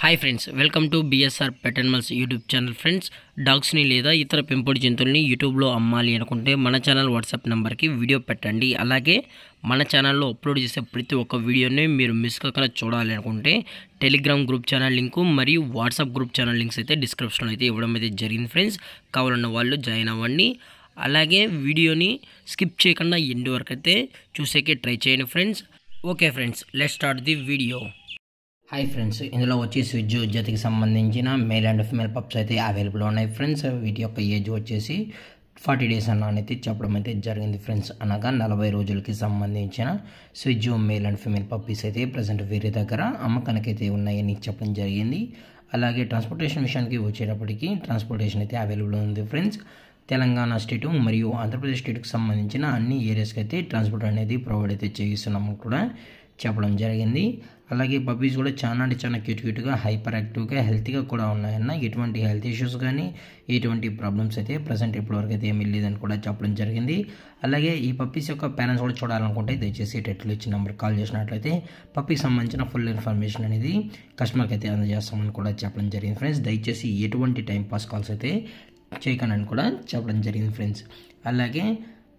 Hi friends, welcome to BSR pet animals YouTube channel. Friends, డాగ్స్ని లేదా ఇతర పెంపుడు జంతువుల్ని యూట్యూబ్లో అమ్మాలి అనుకుంటే మన ఛానల్ వాట్సాప్ నెంబర్కి వీడియో పెట్టండి. అలాగే మన ఛానల్లో అప్లోడ్ చేసే ప్రతి ఒక్క వీడియోని మీరు మిస్ కాకుండా చూడాలి అనుకుంటే టెలిగ్రామ్ గ్రూప్ ఛానల్ లింకు మరియు వాట్సాప్ గ్రూప్ ఛానల్ లింక్స్ అయితే డిస్క్రిప్షన్లో అయితే ఇవ్వడం అయితే జరిగింది ఫ్రెండ్స్. కావాలన్న వాళ్ళు జాయిన్ అవ్వండి. అలాగే వీడియోని స్కిప్ చేయకుండా ఎండ్ వరకు అయితే చూసేకే ట్రై చేయండి friends. Okay friends, let's start the video. Hi friends, ఇందులో వచ్చి స్విజ్ జాతికి సంబంధించిన మేల్ అండ్ ఫిమేల్ పప్స్ అయితే అవైలబుల్ ఉన్నాయి ఫ్రెండ్స్. వీటి యొక్క ఏజ్ వచ్చేసి 40 days అనేది చెప్పడం అయితే జరిగింది ఫ్రెండ్స్. అనగా 40 రోజులకి సంబంధించిన స్విజ్ మేల్ అండ్ ఫిమేల్ పప్పీస్ అయితే ప్రజెంట్ వేరే దగ్గర అమ్మకానికైతే ఉన్నాయని చెప్పడం జరిగింది. అలాగే ట్రాన్స్పోర్టేషన్ విషయానికి వచ్చేటప్పటికి ట్రాన్స్పోర్టేషన్ అయితే అవైలబుల్ ఉంది ఫ్రెండ్స్. తెలంగాణ స్టేటు మరియు ఆంధ్రప్రదేశ్ స్టేట్కి సంబంధించిన అన్ని ఏరియాస్కి అయితే ట్రాన్స్పోర్ట్ అనేది ప్రొవైడ్ అయితే చేయిస్తున్నాము కూడా చెప్పడం జరిగింది. అలాగే పప్పీస్ కూడా చాలా క్యూట్గా హైపర్ యాక్టివ్గా హెల్తీగా కూడా ఉన్నాయన్న. ఎటువంటి హెల్త్ ఇష్యూస్ కానీ ఎటువంటి ప్రాబ్లమ్స్ అయితే ప్రజెంట్ ఇప్పటివరకు అయితే ఏమీ లేదని కూడా చెప్పడం జరిగింది. అలాగే ఈ పప్పీస్ యొక్క పేరెంట్స్ కూడా చూడాలనుకుంటే దయచేసి టైటిల్ ఇచ్చిన నెంబర్ కాల్ చేసినట్లయితే పప్పీకి సంబంధించిన ఫుల్ ఇన్ఫర్మేషన్ అనేది కస్టమర్కి అయితే అందజేస్తామని కూడా చెప్పడం జరిగింది ఫ్రెండ్స్. దయచేసి ఎటువంటి టైం పాస్ కాల్స్ అయితే చేయకండి కూడా చెప్పడం జరిగింది ఫ్రెండ్స్. అలాగే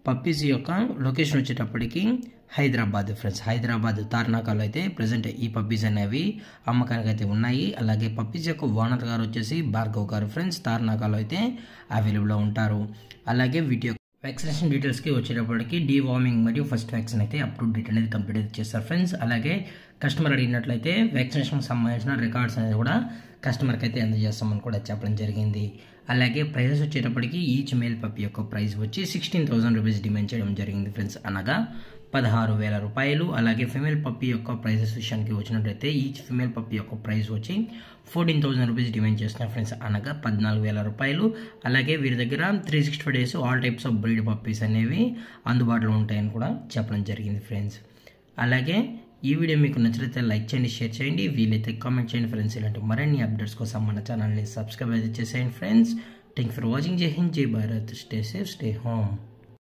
పప్పీస్ యొక్క లొకేషన్ వచ్చేటప్పటికి హైదరాబాద్ ఫ్రెండ్స్. హైదరాబాద్ తార్నాకాలో అయితే ప్రజెంట్ ఈ పప్పీస్ అనేవి అమ్మకానికి అయితే ఉన్నాయి. అలాగే పప్పీస్ యొక్క ఓనర్ గారు వచ్చేసి భార్గవ్ గారు ఫ్రెండ్స్. తార్నాకాలో అయితే అవైలబుల్లో ఉంటారు. అలాగే వీటి యొక్క వ్యాక్సినేషన్ డీటెయిల్స్కి వచ్చేటప్పటికి డీవార్మింగ్ మరియు ఫస్ట్ వ్యాక్సిన్ అయితే అప్ టు డేట్ అనేది కంప్లీట్ అయితే చేస్తారు ఫ్రెండ్స్. అలాగే కస్టమర్ అడిగినట్లయితే వ్యాక్సినేషన్కి సంబంధించిన రికార్డ్స్ అనేది కూడా కస్టమర్కి అయితే అందజేస్తామని కూడా చెప్పడం జరిగింది. అలాగే ప్రైజెస్ వచ్చేటప్పటికి ఈచ్ మేల్ పప్పీ యొక్క ప్రైస్ వచ్చి 16,000 రూపీస్ డిమాండ్ చేయడం జరిగింది ఫ్రెండ్స్. అనగా 16,000 రూపాయలు. అలాగే ఫిమేల్ పప్పీ యొక్క ప్రైజెస్ విషయానికి వచ్చినట్లయితే ఈచ్ ఫిమేల్ పప్పీ యొక్క ప్రైస్ వచ్చి 14,000 రూపీస్ డిమాండ్ చేస్తున్నారు ఫ్రెండ్స్. అనగా 14,000 రూపాయలు. అలాగే వీరి దగ్గర 365 days all types of breed puppies అనేవి అందుబాటులో ఉంటాయని కూడా చెప్పడం జరిగింది ఫ్రెండ్స్. అలాగే ఈ వీడియో మీకు నచ్చితే లైక్ చేయండి, షేర్ చేయండి, వీలైతే కామెంట్ చేయండి ఫ్రెండ్స్. ఇలాంటి మరిన్ని అప్డేట్స్ కోసం మన ఛానల్ని సబ్స్క్రైబ్ అయితే చేసేయండి ఫ్రెండ్స్. Thank for watching. జై హింద్, జై Bharat. Stay safe, stay home.